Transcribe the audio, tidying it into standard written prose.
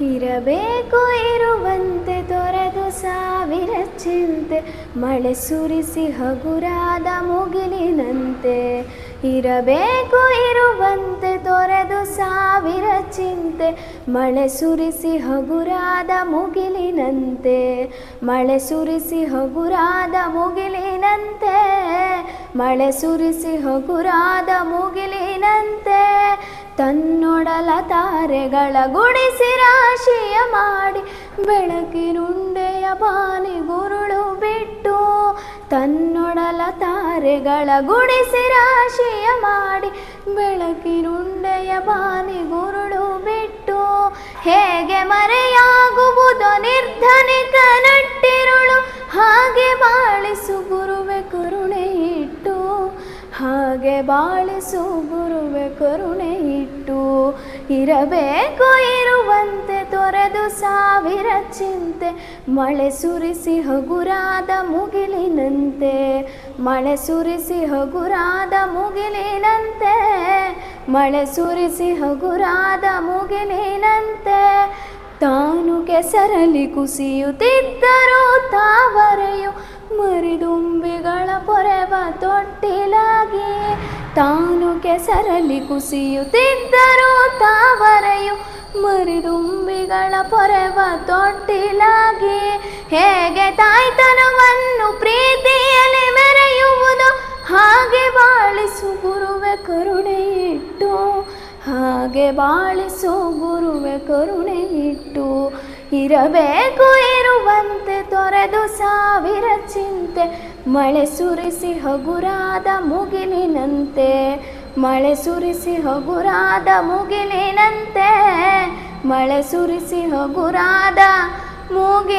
ಇರಬೇಕು ಇರುವಂತೆ ತೊರೆದು ಸಾವಿರ ಚಿಂತೆ, ಮಳೆ ಸುರಿಸಿ ಹಗುರಾದ ಮುಗಿಲಿನಂತೆ. ಇರಬೇಕು ಇರುವಂತೆ ತೊರೆದು ಸಾವಿರ ಚಿಂತೆ, ಮಳೆ ಸುರಿಸಿ ಹಗುರಾದ ಮುಗಿಲಿನಂತೆ. ಮಳೆ ಸುರಿಸಿ ಹಗುರಾದ ಮುಗಿಲಿನಂತೆ, ಮಳೆ ಸುರಿಸಿ ಹಗುರಾದ ಮುಗಿಲಿನಂತೆ. ತನ್ನೊಡಲ ತಾರೆಗಳ ಗುಡಿಸಿ ರಾಶಿಯ ಮಾಡಿ, ಬೆಳಕಿನುಂಡೆಯ ಬಾನಿಗುರುಳು ಬಿಟ್ಟು. ತನ್ನೊಡಲ ತಾರೆಗಳ ಗುಡಿಸಿ ರಾಶಿಯ ಮಾಡಿ, ಬೆಳಕಿನುಂಡೆಯ ಬಾನಿಗುರುಳು ಬಿಟ್ಟು. ಹೇಗೆ ಮರೆಯಾಗುವುದೋ ನಿರ್ಧನಿಕ ನಟ್ಟಿರುಳು, ಹಾಗೆ ಬಾಳಿಸು ಗುರುವೆ ಕರುಣೆ ಇಟ್ಟು. ಹಾಗೆ ಬಾಳಿಸು ಗುರುವೆ ಕರುಣೆ ಇಟ್ಟು. ಇರಬೇಕು ಇರುವಂತೆ ತೊರೆದು ಸಾವಿರ ಚಿಂತೆ, ಮಳೆ ಸುರಿಸಿ ಹಗುರಾದ ಮುಗಿಲಿನಂತೆ. ಮಳೆ ಸುರಿಸಿ ಹಗುರಾದ ಮುಗಿಲಿನಂತೆ, ಮಳೆ ಸುರಿಸಿ ಹಗುರಾದ ಮುಗಿಲಿನಂತೆ. ತಾನು ಕೆಸರಲ್ಲಿ ಕುಸಿಯುತ್ತಿದ್ದರೂ ತಾವರೆಯು ಮರಿದುಂಬಿಗಳ ಪೊರೆವ ತೊಟ್ಟಿಲಾಗಿ. ತಾನು ಕೆಸರಲ್ಲಿ ಕುಸಿಯುತ್ತಿದ್ದರೂ ತಾವರೆಯು ಮರಿದುಂಬಿಗಳ ಪೊರೆವ ತೊಟ್ಟಿಲಾಗಿ. ಹೇಗೆ ತಾಯ್ತನವನ್ನು ಪ್ರೀತಿಯಲ್ಲಿ ಮೆರೆಯುವುದು, ಹಾಗೆ ಬಾಳಿಸು ಗುರುವೆ ಕರುಣೆ ಇಟ್ಟು. ಹಾಗೆ ಬಾಳಿಸು ಗುರುವೆ ಕರುಣೆ ಇಟ್ಟು. ಇರಬೇಕು ಇರುವಂತೆ ತೊರೆದು ಸಾವಿರ ಚಿಂತೆ, ಮಳೆ ಸುರಿಸಿ ಹಗುರಾದ ಮುಗಿಲಿನಂತೆ. ಮಳೆ ಸುರಿಸಿ ಹಗುರಾದ ಮುಗಿಲಿನಂತೆ, ಮಳೆ ಸುರಿಸಿ ಹಗುರಾದ ಮುಗಿಲಿನಂತೆ.